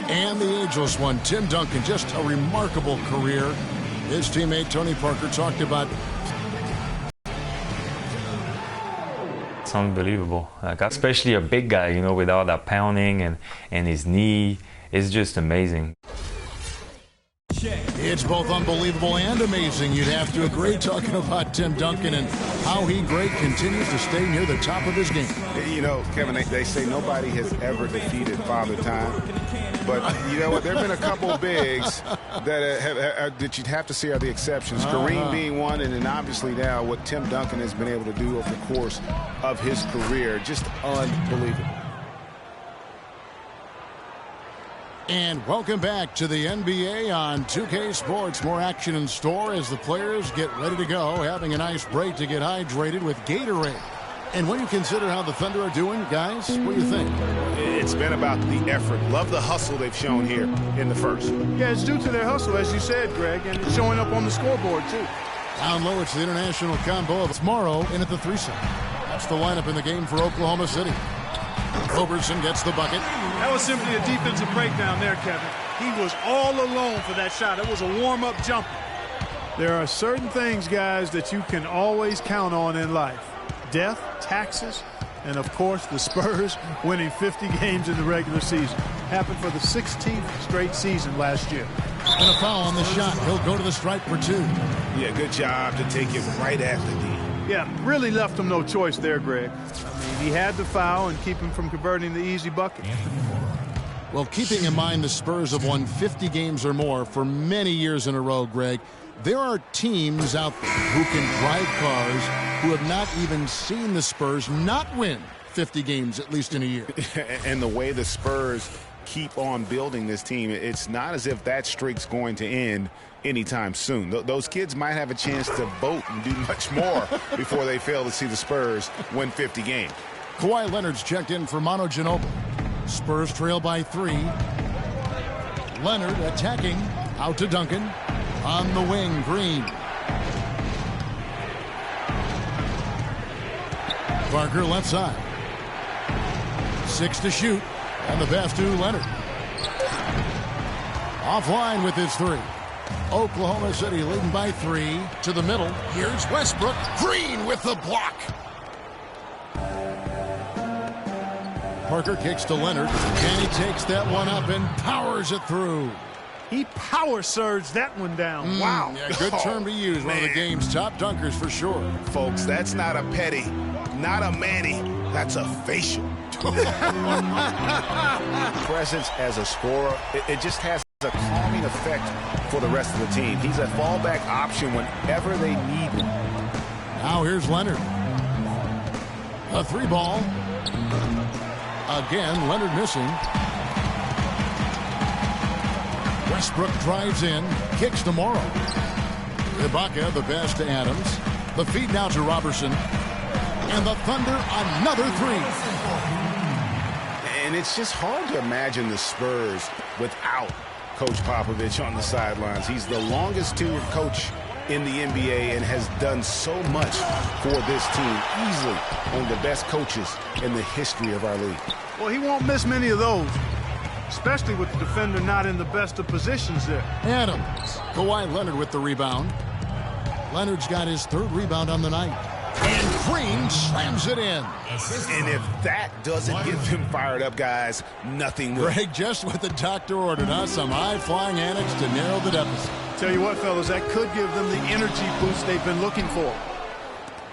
And the ageless one, Tim Duncan, just a remarkable career. His teammate Tony Parker talked about. It's unbelievable, like, especially a big guy, you know, with all that pounding and his knee. It's just amazing. It's both unbelievable and amazing, you'd have to agree, talking about Tim Duncan and how he continues to stay near the top of his game. You know, Kevin, they say nobody has ever defeated Father Time. But you know what? There have been a couple bigs that you'd have to say are the exceptions. Kareem being one, and then obviously now what Tim Duncan has been able to do over the course of his career. Just unbelievable. And welcome back to the NBA on 2K Sports. More action in store as the players get ready to go, having a nice break to get hydrated with Gatorade. And when you consider how the Thunder are doing, guys, what do you think? It's been about the effort. Love the hustle they've shown here in the first. Yeah, it's due to their hustle, as you said, Greg, and it's showing up on the scoreboard, too. Down low, it's the international combo of tomorrow in at the 3-set. That's the lineup in the game for Oklahoma City. Roberson gets the bucket. That was simply a defensive breakdown there, Kevin. He was all alone for that shot. It was a warm-up jumper. There are certain things, guys, that you can always count on in life. Death, taxes, and, of course, the Spurs winning 50 games in the regular season. Happened for the 16th straight season last year. And a foul on the shot. He'll go to the stripe for 2. Yeah, good job to take it right at the D. Yeah, really left him no choice there, Greg. I mean, he had the foul and keep him from converting the easy bucket. Well, keeping in mind the Spurs have won 50 games or more for many years in a row, Greg, there are teams out there who can drive cars who have not even seen the Spurs not win 50 games at least in a year. And the way the Spurs keep on building this team, it's not as if that streak's going to end anytime soon. Those kids might have a chance to vote and do much more before they fail to see the Spurs win 50 games. Kawhi Leonard's checked in for Manu Ginobili. Spurs trail by 3. Leonard attacking. Out to Duncan. On the wing, Green. Parker left side. 6 to shoot. And the pass to Leonard. Offline with his 3. Oklahoma City leading by 3 to the middle. Here's Westbrook. Green with the block. Parker kicks to Leonard, and he takes that one up and powers it through. He power surged that one down. Wow. Yeah, good term to use. One of the game's top dunkers for sure. Folks, that's not a petty, not a Manny. That's a facial. Presence as a scorer, it just has a calming effect for the rest of the team. He's a fallback option whenever they need him. Now here's Leonard. A 3-ball. Again, Leonard missing. Westbrook drives in, kicks to Morrow. Ibaka, the pass to Adams. The feed now to Robertson. And the Thunder, another 3. And it's just hard to imagine the Spurs without Coach Popovich on the sidelines. He's the longest tenured coach in the NBA and has done so much for this team. Easily one of the best coaches in the history of our league. Well, he won't miss many of those, especially with the defender not in the best of positions there. Adams. Kawhi Leonard with the rebound. Leonard's got his 3rd rebound on the night. And Green slams it in. And if that doesn't get them fired up, guys, nothing will. Greg, just what the doctor ordered, huh? Some high-flying antics to narrow the deficit. Tell you what, fellas, that could give them the energy boost they've been looking for.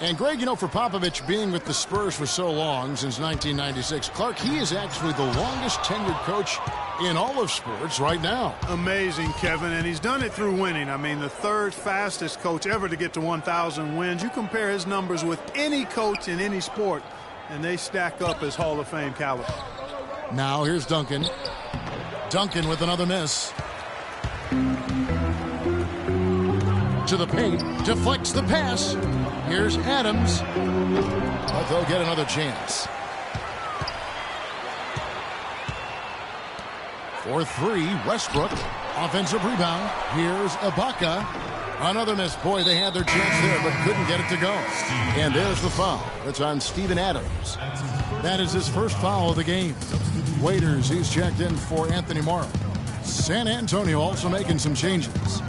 And, Greg, you know, for Popovich being with the Spurs for so long, since 1996, Clark, he is actually the longest tenured coach in all of sports right now. Amazing, Kevin, and he's done it through winning. I mean, the 3rd fastest coach ever to get to 1,000 wins. You compare his numbers with any coach in any sport, and they stack up as Hall of Fame caliber. Now here's Duncan. Duncan with another miss. To the paint, deflects the pass. Here's Adams. But they'll get another chance. For 3, Westbrook. Offensive rebound. Here's Ibaka. Another miss. Boy, they had their chance there, but couldn't get it to go. And there's the foul. It's on Steven Adams. That is his first foul of the game. Waiters, he's checked in for Anthony Morrow. San Antonio also making some changes.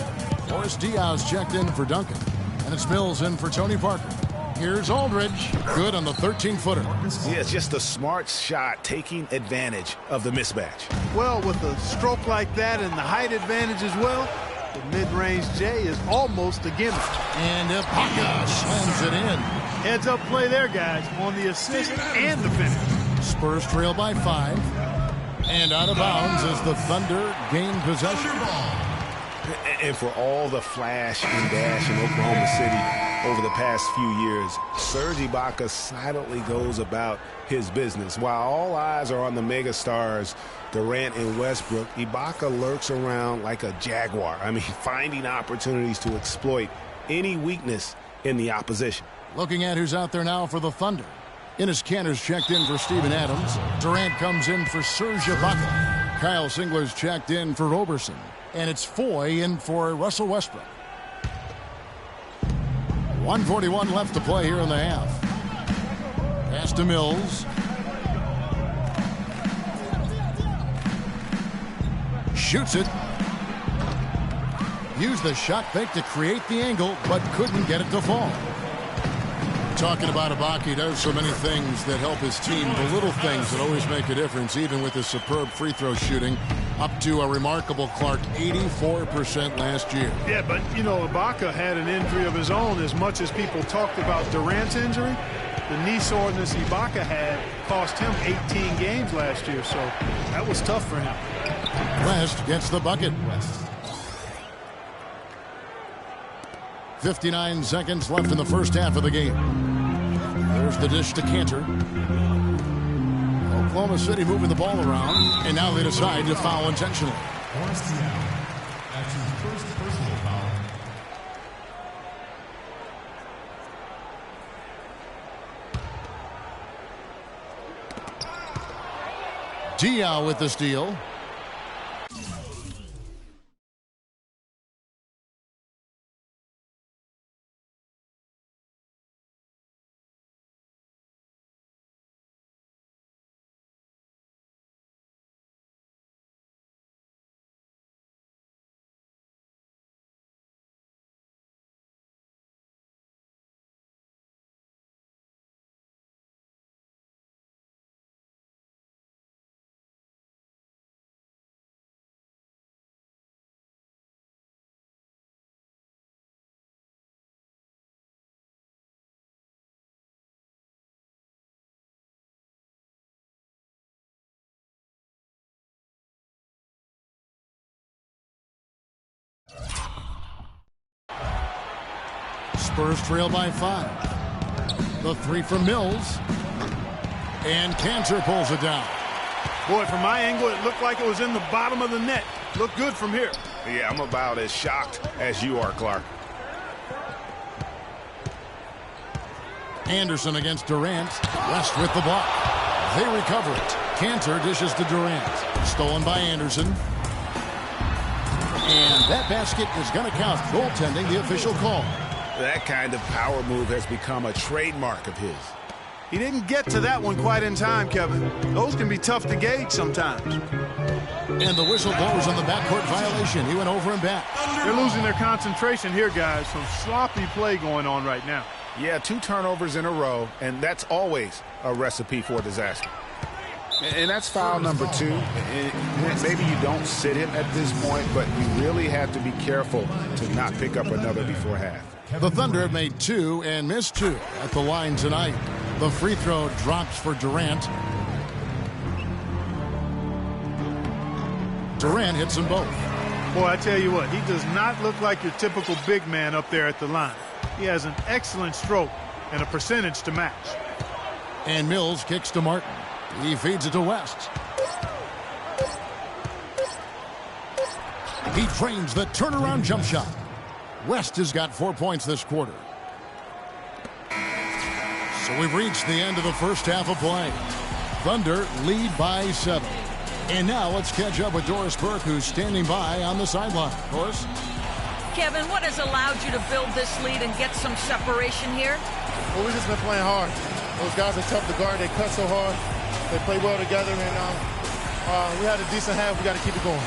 Boris Diaz checked in for Duncan. And it's Mills in for Tony Parker. Here's Aldridge. Good on the 13-footer. Yeah, it's just a smart shot taking advantage of the mismatch. Well, with a stroke like that and the height advantage as well, the mid-range J is almost a gimmick. And Ibaka slams it in. Heads-up play there, guys, on the assist and the finish. Spurs trail by 5. And out of bounds as the Thunder gain possession. And for all the flash and dash in Oklahoma City over the past few years, Serge Ibaka silently goes about his business. While all eyes are on the megastars, Durant and Westbrook, Ibaka lurks around like a jaguar. I mean, finding opportunities to exploit any weakness in the opposition. Looking at who's out there now for the Thunder. Enes Kanter's checked in for Steven Adams. Durant comes in for Serge Ibaka. Kyle Singler's checked in for Roberson. And it's Foy in for Russell Westbrook. 1:41 left to play here in the half. Pass to Mills. Shoots it. Used the shot fake to create the angle, but couldn't get it to fall. Talking about Ibaka, he does so many things that help his team. The little things that always make a difference, even with his superb free throw shooting. Up to a remarkable, Clark, 84% last year. Yeah, but, you know, Ibaka had an injury of his own. As much as people talked about Durant's injury, the knee soreness Ibaka had cost him 18 games last year, so that was tough for him. West gets the bucket. 59 seconds left in the first half of the game. There's the dish to Kanter. Oklahoma City moving the ball around, and now they decide to foul intentionally. That's his first personal foul. Diaw with the steal. Spurs trail by 5. The three from Mills. And Kanter pulls it down. Boy, from my angle, it looked like it was in the bottom of the net. Looked good from here. Yeah, I'm about as shocked as you are, Clark. Anderson against Durant. West with the block. They recover it. Kanter dishes to Durant. Stolen by Anderson. And that basket is going to count. Goaltending, the official call. That kind of power move has become a trademark of his. He didn't get to that one quite in time, Kevin. Those can be tough to gauge sometimes. And the whistle blows on the backcourt violation. He went over and back. They're losing their concentration here, guys. Some sloppy play going on right now. Yeah, 2 turnovers in a row, and that's always a recipe for disaster. And that's foul number 2. And maybe you don't sit him at this point, but you really have to be careful to not pick up another before half. The Thunder have made 2 and missed 2 at the line tonight. The free throw drops for Durant. Durant hits them both. Boy, I tell you what, he does not look like your typical big man up there at the line. He has an excellent stroke and a percentage to match. And Mills kicks to Martin. He feeds it to West. He trains the turnaround jump shot. West has got 4 points this quarter. So we've reached the end of the first half of play. Thunder lead by 7. And now let's catch up with Doris Burke, who's standing by on the sideline. Doris? Kevin, what has allowed you to build this lead and get some separation here? Well, we've just been playing hard. Those guys are tough to guard. They cut so hard. They play well together, and we had a decent half. We got to keep it going.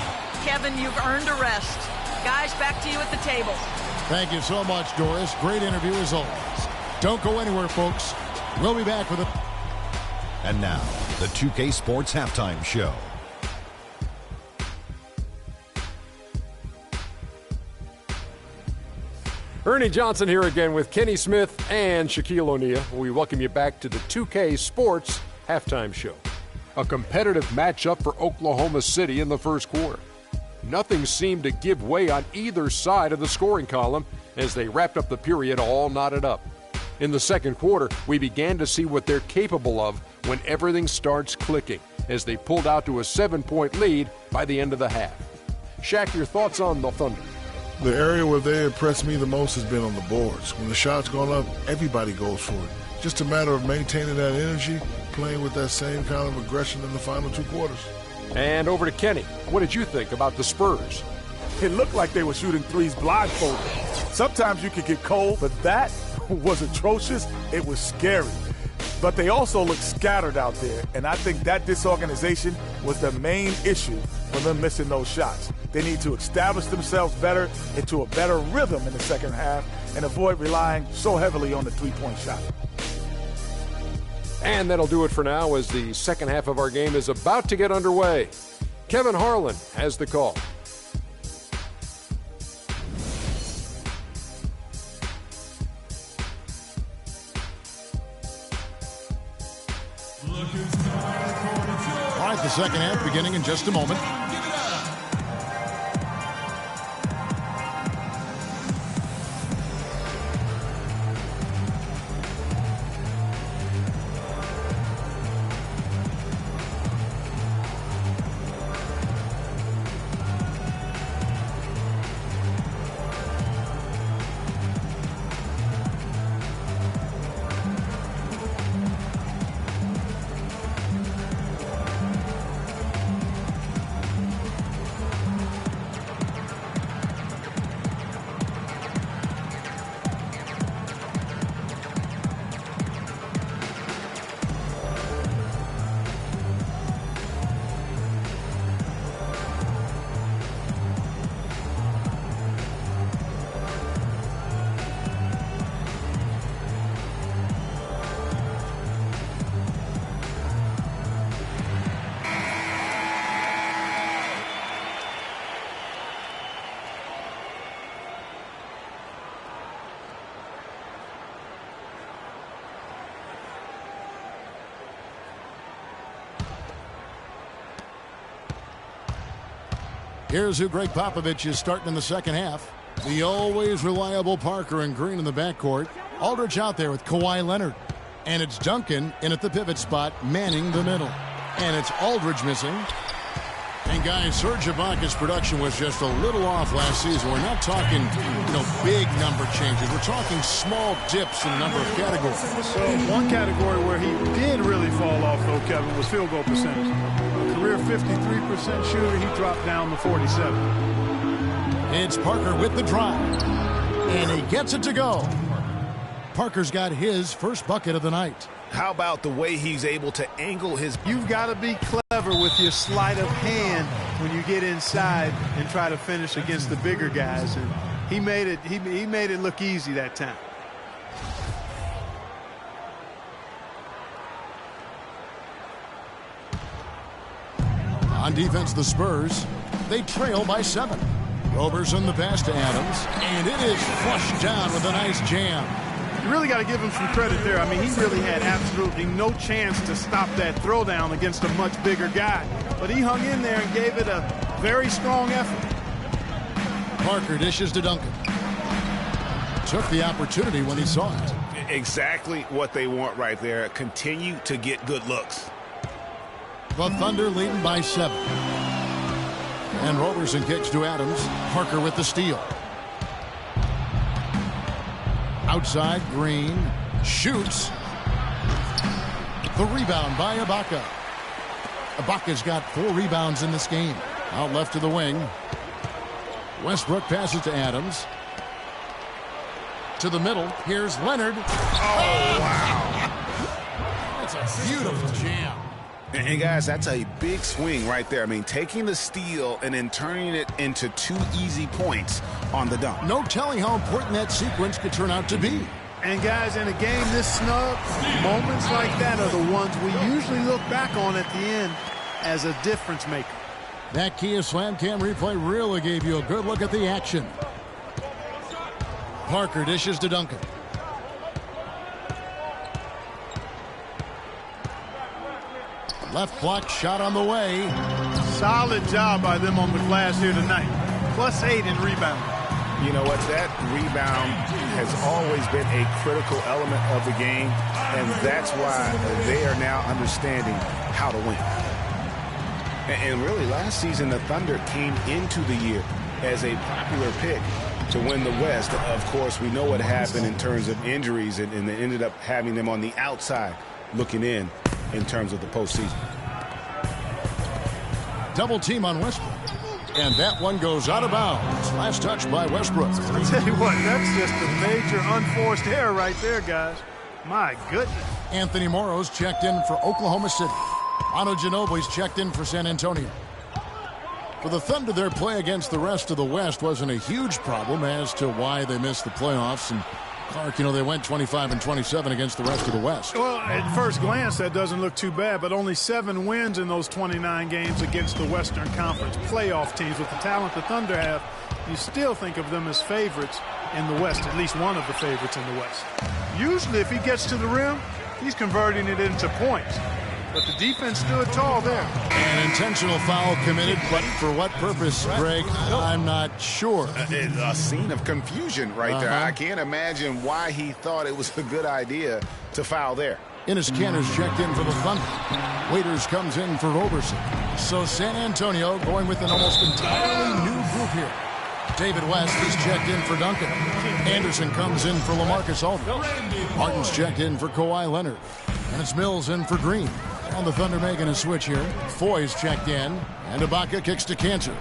Kevin, you've earned a rest. Guys, back to you at the table. Thank you so much, Doris. Great interview as always. Don't go anywhere, folks. We'll be back with it. And now, the 2K Sports Halftime Show. Ernie Johnson here again with Kenny Smith and Shaquille O'Neal. We welcome you back to the 2K Sports Halftime Show. A competitive matchup for Oklahoma City in the first quarter. Nothing seemed to give way on either side of the scoring column as they wrapped up the period all knotted up. In the second quarter, we began to see what they're capable of when everything starts clicking as they pulled out to a 7-point lead by the end of the half. Shaq, your thoughts on the Thunder? The area where they impressed me the most has been on the boards. When the shot's gone up, everybody goes for it. Just a matter of maintaining that energy, playing with that same kind of aggression in the final 2 quarters. And over to Kenny. What did you think about the Spurs? It looked like they were shooting threes blindfolded. Sometimes you could get cold, but that was atrocious. It was scary. But they also looked scattered out there, and I think that disorganization was the main issue for them missing those shots. They need to establish themselves better into a better rhythm in the second half and avoid relying so heavily on the three-point shot. And that'll do it for now as the second half of our game is about to get underway. Kevin Harlan has the call. All right, the second half beginning in just a moment. Here's who Greg Popovich is starting in the second half. The always reliable Parker and Green in the backcourt. Aldridge out there with Kawhi Leonard. And it's Duncan in at the pivot spot, manning the middle. And it's Aldridge missing. And guys, Serge Ibaka's production was just a little off last season. We're not talking, big number changes. We're talking small dips in a number of categories. So one category where he did really fall off, though, Kevin, was field goal percentage. A career 53% shooter, he dropped down to 47. It's Parker with the drive. And he gets it to go. Parker's got his first bucket of the night. How about the way he's able to angle his... You've got to be clever with your sleight of hand when you get inside and try to finish against the bigger guys. And he made it look easy that time. On defense, the Spurs, they trail by 7. Roberson the pass to Adams, and it is flushed down with a nice jam. You really got to give him some credit there. I mean, he really had absolutely no chance to stop that throwdown against a much bigger guy. But he hung in there and gave it a very strong effort. Parker dishes to Duncan. Took the opportunity when he saw it. Exactly what they want right there. Continue to get good looks. The Thunder leading by 7. And Roberson kicks to Adams. Parker with the steal. Outside, Green shoots. The rebound by Ibaka. Ibaka's got 4 rebounds in this game. Out left to the wing. Westbrook passes to Adams. To the middle. Here's Leonard. Oh, wow. Beautiful jam. And guys, that's a big swing right there. I mean, taking the steal and then turning it into 2 easy points on the dunk. No telling how important that sequence could turn out to be. And guys, in a game this snug, moments like that are the ones we usually look back on at the end as a difference maker. That Kia Slam Cam replay really gave you a good look at the action. Parker dishes to Duncan. Left block shot on the way. Solid job by them on the glass here tonight. +8 in rebounding. You know what? That rebound has always been a critical element of the game, and that's why they are now understanding how to win. And really, last season, the Thunder came into the year as a popular pick to win the West. Of course, we know what happened in terms of injuries, and they ended up having them on the outside looking in terms of the postseason. Double team on Westbrook. And that one goes out of bounds. Last touch by Westbrook. I'll tell you what, that's just a major unforced error right there, guys. My goodness. Anthony Morrow's checked in for Oklahoma City. Manu Ginobili's checked in for San Antonio. For the Thunder, their play against the rest of the West wasn't a huge problem as to why they missed the playoffs. And Clark, they went 25-27 against the rest of the West. Well, at first glance, that doesn't look too bad, but only 7 wins in those 29 games against the Western Conference playoff teams. With the talent the Thunder have, you still think of them as favorites in the West, at least one of the favorites in the West. Usually, if he gets to the rim, he's converting it into points. But the defense stood tall there. An intentional foul committed, but for what purpose, Greg? I'm not sure. A scene of confusion right there. I can't imagine why he thought it was a good idea to foul there. Enes Kanter's checked in for the Thunder. Waiters comes in for Roberson. So San Antonio going with an almost entirely new group here. David West is checked in for Duncan. Anderson comes in for LaMarcus Aldridge. Martin's checked in for Kawhi Leonard. And it's Mills in for Green. On the Thunder making a switch here. Foy's checked in. And Ibaka kicks to Kanter.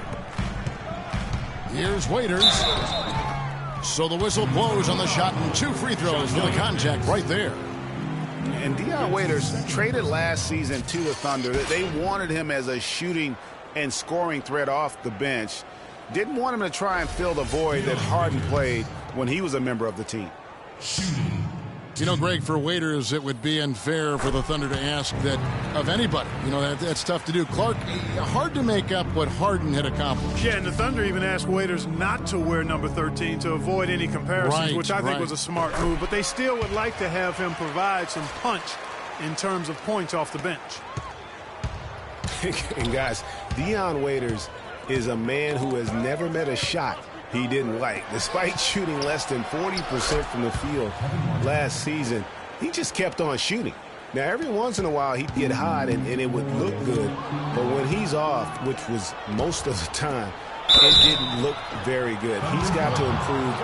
Here's Waiters. So the whistle blows on the shot and 2 free throws for the contact right there. And Dion Waiters traded last season to the Thunder. They wanted him as a shooting and scoring threat off the bench. Didn't want him to try and fill the void that Harden played when he was a member of the team. Greg, for Waiters, it would be unfair for the Thunder to ask that of anybody. That's tough to do. Clark, hard to make up what Harden had accomplished. Yeah, and the Thunder even asked Waiters not to wear number 13 to avoid any comparisons, which I think was a smart move. But they still would like to have him provide some punch in terms of points off the bench. And guys, Dion Waiters is a man who has never met a shot he didn't like. Despite shooting less than 40% from the field last season, he just kept on shooting. Now, every once in a while, he'd get hot and it would look good. But when he's off, which was most of the time, it didn't look very good. He's got to improve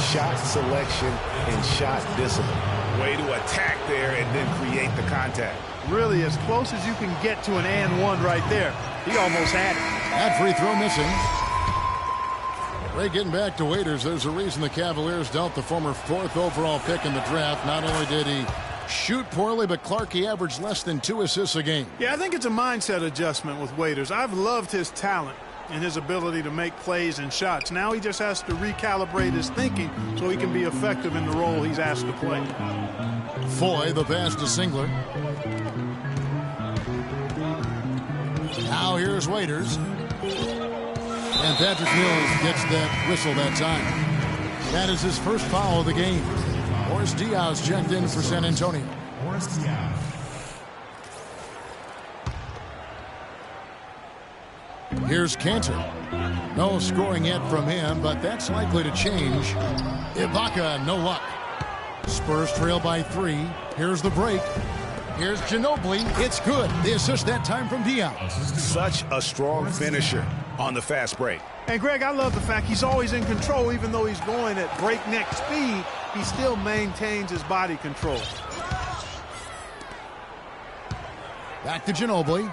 shot selection and shot discipline. Way to attack there and then create the contact. Really, as close as you can get to an and one right there. He almost had it. That free throw missing. Ray, getting back to Waiters, there's a reason the Cavaliers dealt the former 4th overall pick in the draft. Not only did he shoot poorly, but Clark, he averaged less than 2 assists a game. Yeah, I think it's a mindset adjustment with Waiters. I've loved his talent and his ability to make plays and shots. Now he just has to recalibrate his thinking so he can be effective in the role he's asked to play. Foy, the pass to Singler. Now here's Waiters. And Patrick Mills gets that whistle that time. That is his first foul of the game. Boris Diaz checked in for San Antonio. Boris Diaz. Here's Kanter. No scoring yet from him, but that's likely to change. Ibaka, no luck. Spurs trail by 3. Here's the break. Here's Ginobili. It's good. The assist that time from Diaz. Such a strong finisher on the fast break. And Greg, I love the fact he's always in control. Even though he's going at breakneck speed, he still maintains his body control. Back to Ginobili.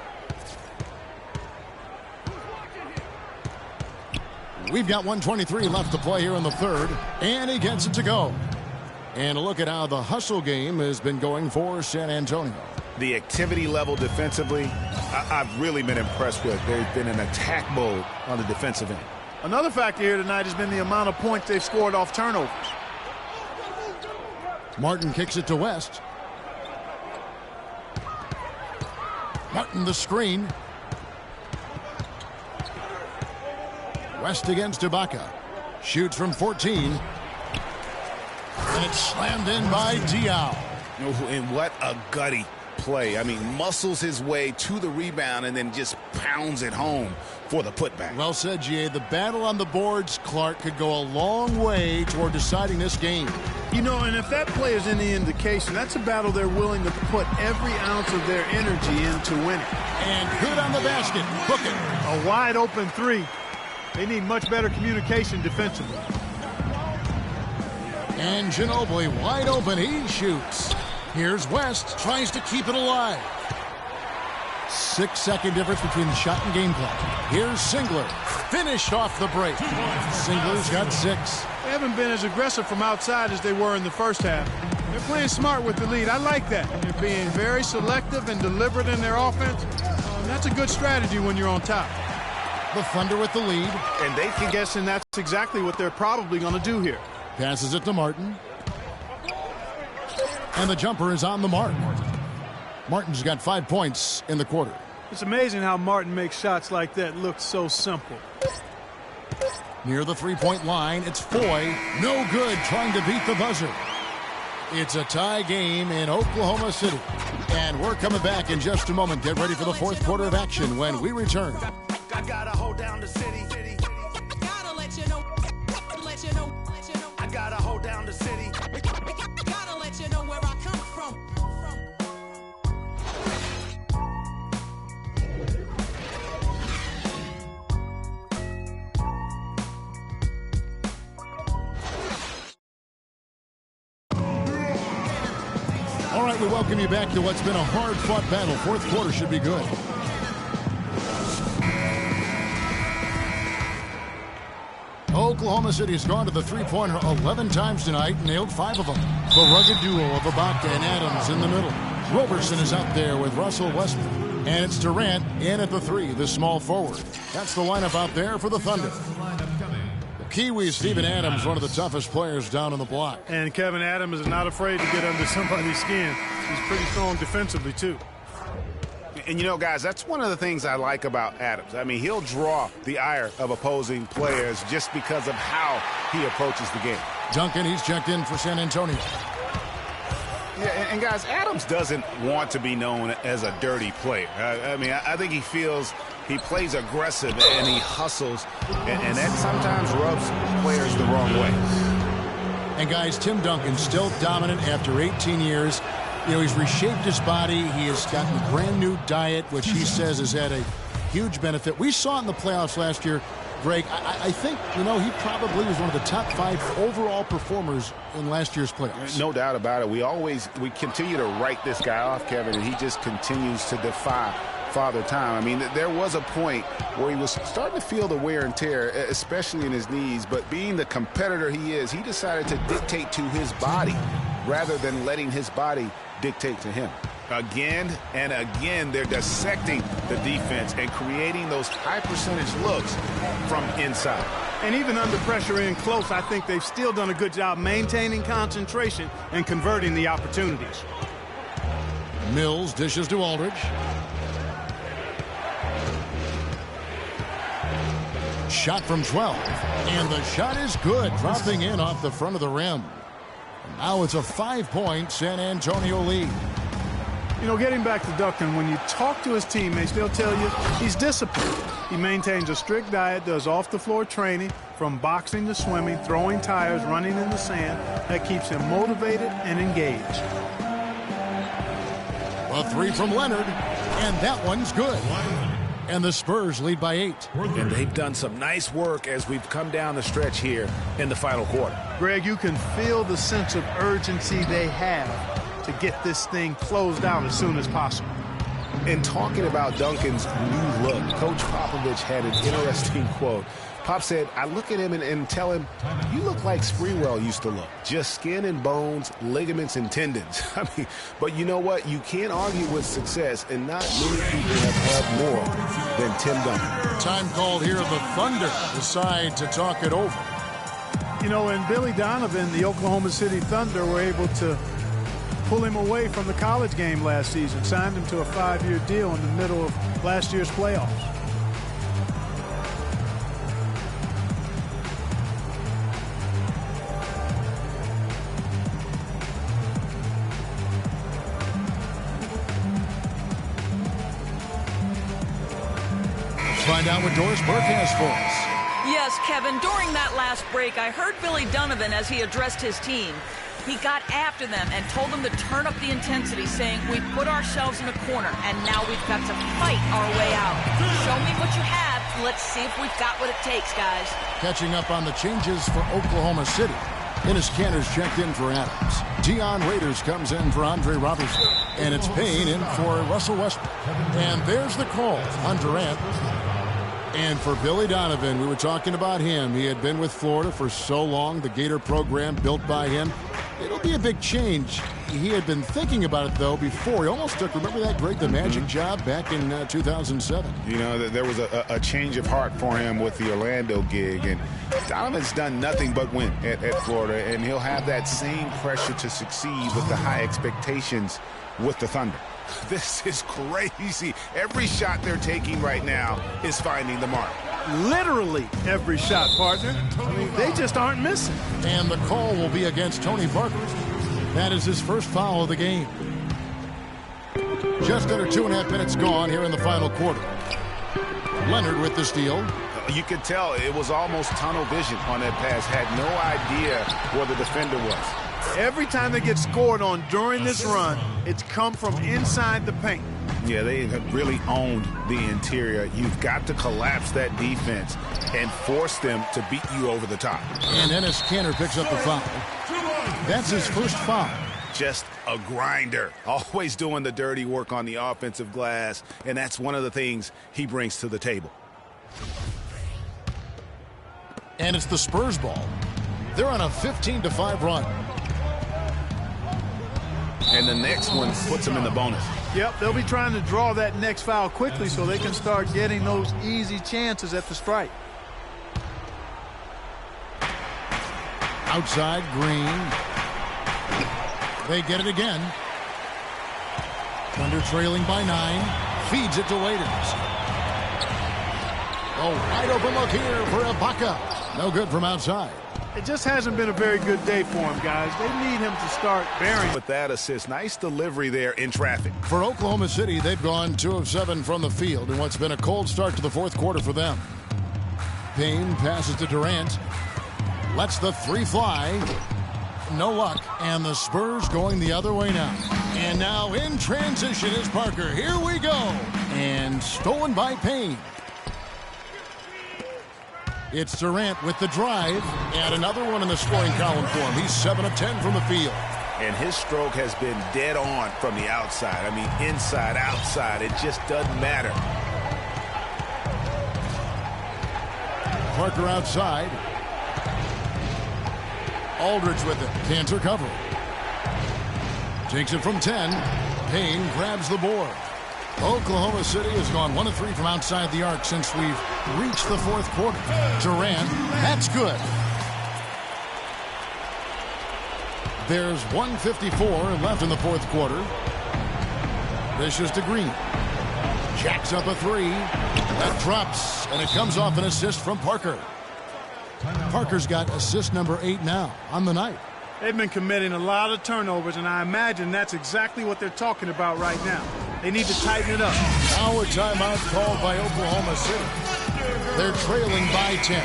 We've got 1:23 left to play here in the third, and he gets it to go. And look at how the hustle game has been going for San Antonio. the activity level defensively, I've really been impressed with. They've been in attack mode on the defensive end. Another factor here tonight has been the amount of points they've scored off turnovers. Martin kicks it to West. Martin the screen. West against Ibaka. Shoots from 14. And it's slammed in by Diaw. And what a gutty play. I mean, muscles his way to the rebound and then just pounds it home for the putback. Well said, G.A. The battle on the boards, Clark, could go a long way toward deciding this game. You know, and if that play is any indication, that's a battle they're willing to put every ounce of their energy into winning. And good on the basket. Book it. A wide open three. They need much better communication defensively. And Ginobili wide open. He shoots. Here's West. Tries to keep it alive. 6-second difference between the shot and game clock. Here's Singler. Finished off the break. Singler's got 6. They haven't been as aggressive from outside as they were in the first half. They're playing smart with the lead. I like that. They're being very selective and deliberate in their offense. That's a good strategy when you're on top. The Thunder with the lead. And they can guess, and that's exactly what they're probably going to do here. Passes it to Martin. And the jumper is on the mark. Martin's got 5 points in the quarter. It's amazing how Martin makes shots like that look so simple. Near the three-point line, it's Foy. No good, trying to beat the buzzer. It's a tie game in Oklahoma City. And we're coming back in just a moment. Get ready for the fourth quarter of action when we return. I gotta hold down the city. Gotta let you know. I gotta hold down the city. Gotta let you know where I come from. All right, we welcome you back to what's been a hard-fought battle. Fourth quarter should be good. Oklahoma City has gone to the three-pointer 11 times tonight, nailed 5 of them. The rugged duo of Ibaka and Adams in the middle. Roberson is out there with Russell Westbrook. And it's Durant in at the 3, the small forward. That's the lineup out there for the Thunder. The Kiwi, Steven Adams, one of the toughest players down on the block. And Kevin Adams is not afraid to get under somebody's skin. He's pretty strong defensively, too. And, you know, guys, that's one of the things I like about Adams. I mean, he'll draw the ire of opposing players just because of how he approaches the game. Duncan, he's checked in for San Antonio. Yeah, and guys, Adams doesn't want to be known as a dirty player. I mean, I think he feels he plays aggressive and he hustles, and that sometimes rubs players the wrong way. And, guys, Tim Duncan still dominant after 18 years. You know, he's reshaped his body. He has gotten a brand new diet, which he says has had a huge benefit. We saw it in the playoffs last year. Greg, I think, you know, he probably was one of the top 5 overall performers in last year's playoffs. No doubt about it. We continue to write this guy off, Kevin, and he just continues to defy Father Time. I mean, there was a point where he was starting to feel the wear and tear, especially in his knees, but being the competitor he is, he decided to dictate to his body rather than letting his body dictate to him. Again and again, they're dissecting the defense and creating those high percentage looks from inside. And even under pressure in close, I think they've still done a good job maintaining concentration and converting the opportunities. Mills dishes to Aldridge. Shot from 12. And the shot is good, dropping in off the front of the rim. And now it's a 5-point San Antonio lead. You know, getting back to Duncan, when you talk to his teammates, they'll tell you he's disciplined. He maintains a strict diet, does off-the-floor training, from boxing to swimming, throwing tires, running in the sand. That keeps him motivated and engaged. A 3 from Leonard, and that one's good. And the Spurs lead by 8. And they've done some nice work as we've come down the stretch here in the final quarter. Greg, you can feel the sense of urgency they have to get this thing closed out as soon as possible. And talking about Duncan's new look, Coach Popovich had an interesting quote Pop said, I look at him and tell him, you look like Sprewell used to look. Just skin and bones, ligaments and tendons. I mean, but you know what? You can't argue with success, and not many people have had more than Tim Duncan. Time called here. The Thunder decide to talk it over. You know, and Billy Donovan, the Oklahoma City Thunder, were able to pull him away from the college game last season, signed him to a 5-year deal in the middle of last year's playoffs. Find out what Doris Burke has for us. Yes, Kevin, during that last break, I heard Billy Donovan as he addressed his team. He got after them and told them to turn up the intensity, saying, we put ourselves in a corner, and now we've got to fight our way out. Show me what you have. Let's see if we've got what it takes, guys. Catching up on the changes for Oklahoma City. Ennis Cantor's checked in for Adams. Dion Raiders comes in for Andre Robertson. And it's Payne in for Russell Westbrook. And there's the call on Durant. And for Billy Donovan, we were talking about him. He had been with Florida for so long, the Gator program built by him. It'll be a big change. He had been thinking about it, though, before. He almost took, remember that Greg, the Magic job back in 2007? You know, there was a change of heart for him with the Orlando gig. And Donovan's done nothing but win at Florida. And he'll have that same pressure to succeed with the high expectations with the Thunder. This is crazy. Every shot they're taking right now is finding the mark. Literally every shot, partner. I mean, they just aren't missing. And the call will be against Tony Parker. That is his first foul of the game. Just under 2.5 minutes gone here in the final quarter. Leonard with the steal. You could tell it was almost tunnel vision on that pass. Had no idea where the defender was. Every time they get scored on during this run, it's come from inside the paint. Yeah, they have really owned the interior. You've got to collapse that defense and force them to beat you over the top. And Ennis Cantor picks up the foul. That's his first foul. Just a grinder, always doing the dirty work on the offensive glass, and that's one of the things he brings to the table. And it's the Spurs ball. They're on a 15-5 run. And the next one puts them in the bonus. Yep, they'll be trying to draw that next foul quickly so they can start getting those easy chances at the stripe. Outside, Green. They get it again. Thunder trailing by 9. Feeds it to Waiters. Oh, wide open look here for Ibaka. No good from outside. It just hasn't been a very good day for him, guys. They need him to start bearing. With that assist, nice delivery there in traffic. For Oklahoma City, they've gone 2 of 7 from the field in what's been a cold start to the fourth quarter for them. Payne passes to Durant. Lets the 3 fly. No luck. And the Spurs going the other way now. And now in transition is Parker. Here we go. And stolen by Payne. It's Durant with the drive, and another one in the scoring column for him. He's 7 of 10 from the field. And his stroke has been dead on from the outside. I mean, inside, outside, it just doesn't matter. Parker outside. Aldridge with it. Cantor covering. Takes it from 10. Payne grabs the board. Oklahoma City has gone 1 of 3 from outside the arc since we've reached the fourth quarter. Durant, that's good. There's 1:54 left in the fourth quarter. Dishes to Green. Jacks up a 3. That drops, and it comes off an assist from Parker. Parker's got assist number 8 now on the night. They've been committing a lot of turnovers, and I imagine that's exactly what they're talking about right now. They need to tighten it up. Now a timeout called by Oklahoma City. They're trailing by 10.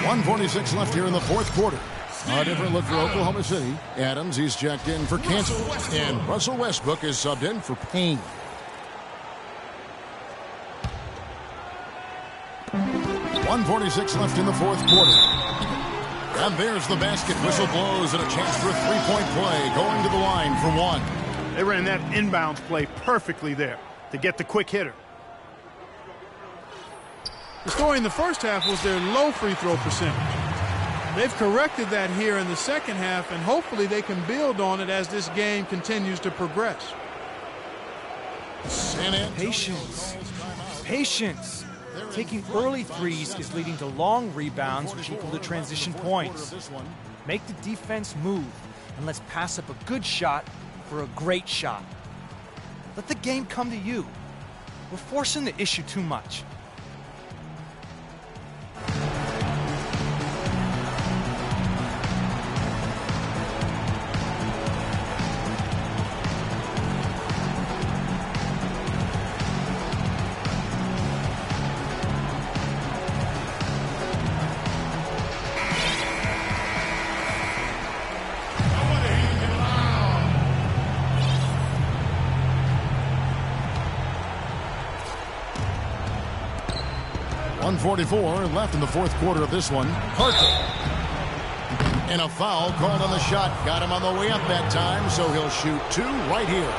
1:46 left here in the fourth quarter. A different look for Oklahoma City. Adams, he's checked in for Cantor. And Russell Westbrook is subbed in for Payne. 1:46 left in the fourth quarter. And there's the basket. Whistle blows and a chance for a three-point play. Going to the line for 1. They ran that inbounds play perfectly there to get the quick hitter. The story in the first half was their low free throw percentage. They've corrected that here in the second half, and hopefully they can build on it as this game continues to progress. Patience. Patience. Taking early threes is leading to long rebounds, which equal to transition points. Make the defense move, and let's pass up a good shot for a great shot. Let the game come to you. We're forcing the issue too much. .144 left in the fourth quarter of this one. Parker. And a foul called on the shot. Got him on the way up that time, so he'll shoot two right here.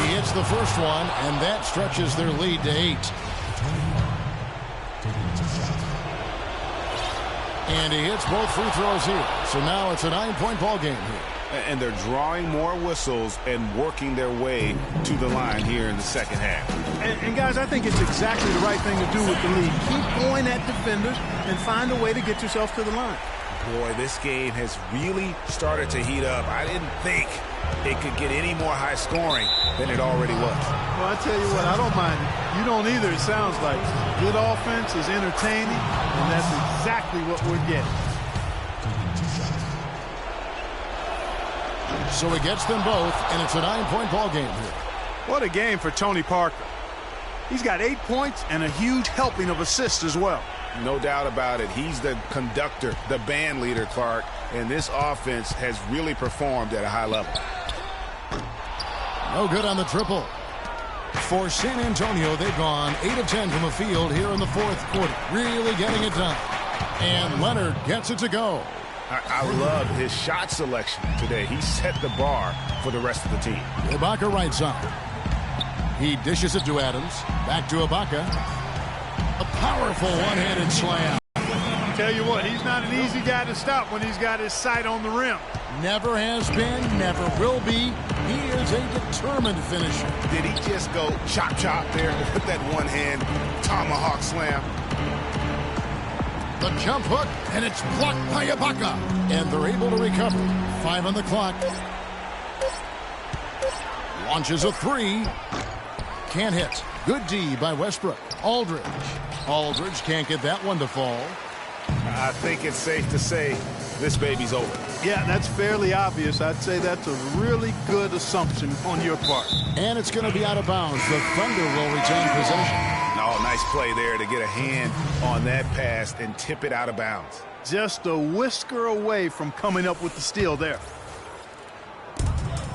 He hits the first one, and that stretches their lead to 8. And he hits both free throws here. So now it's a 9-point ball game here. And they're drawing more whistles and working their way to the line here in the second half. And guys, I think it's exactly the right thing to do with the lead. Keep going at defenders and find a way to get yourself to the line. Boy, this game has really started to heat up. I didn't think it could get any more high scoring than it already was. Well, I tell you what, I don't mind it. You don't either, it sounds like. Good offense is entertaining, and that's exactly what we're getting. So he gets them both, and it's a 9-point ball game here. What a game for Tony Parker. He's got 8 points and a huge helping of assists as well. No doubt about it. He's the conductor, the band leader, Clark, and this offense has really performed at a high level. No good on the triple. For San Antonio, they've gone 8 of 10 from the field here in the fourth quarter. Really getting it done. And Leonard gets it to go. I love his shot selection today. He set the bar for the rest of the team. Ibaka right side. He dishes it to Adams. Back to Ibaka. A powerful one-handed slam. Tell you what, he's not an easy guy to stop when he's got his sight on the rim. Never has been, never will be. He is a determined finisher. Did he just go chop there with that one-hand tomahawk slam? The jump hook, and it's blocked by Ibaka. And they're able to recover. 5 on the clock. Launches a 3. Can't hit. Good D by Westbrook. Aldridge. Aldridge can't get that one to fall. I think it's safe to say this baby's over. Yeah, that's fairly obvious. I'd say that's a really good assumption on your part. And it's going to be out of bounds. The Thunder will retain possession. Oh, nice play there to get a hand on that pass and tip it out of bounds. Just a whisker away from coming up with the steal there.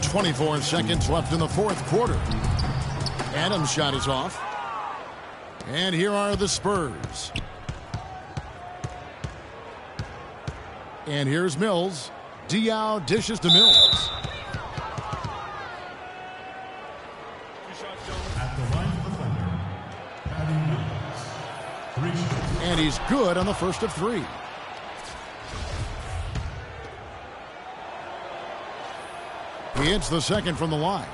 24 seconds left in the fourth quarter. Adams' shot is off. And here are the Spurs. And here's Mills. Diaw dishes to Mills. At the line of the Thunder, Patty Mills. And he's good on the first of 3. He hits the second from the line.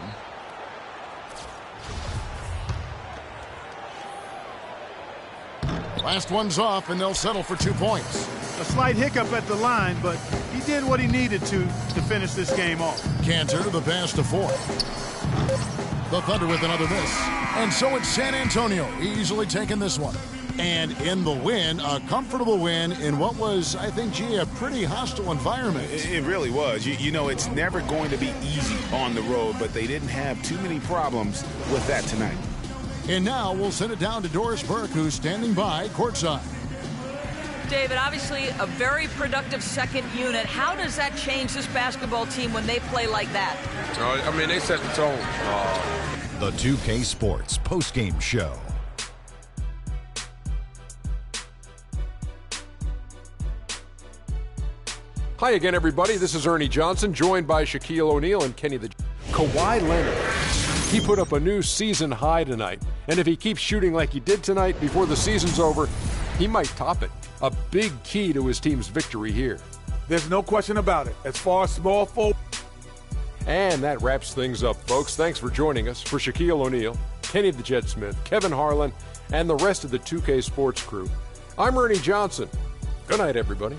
Last one's off, and they'll settle for 2 points. A slight hiccup at the line, but he did what he needed to finish this game off. Cantor, the pass to Ford. The Thunder with another miss. And so it's San Antonio easily taking this one. And in the win, a comfortable win in what was, I think, gee, a pretty hostile environment. It really was. You know, it's never going to be easy on the road, but they didn't have too many problems with that tonight. And now we'll send it down to Doris Burke, who's standing by courtside. David, obviously a very productive second unit. How does that change this basketball team when they play like that? I mean, they set the tone. The 2K Sports postgame show. Hi again, everybody. This is Ernie Johnson, joined by Shaquille O'Neal and Kenny the Kawhi Leonard. He put up a new season high tonight, and if he keeps shooting like he did tonight before the season's over, he might top it. A big key to his team's victory here. There's no question about it. As far as small forward. And that wraps things up, folks. Thanks for joining us. For Shaquille O'Neal, Kenny the Jet Smith, Kevin Harlan, and the rest of the 2K Sports crew, I'm Ernie Johnson. Good night, everybody.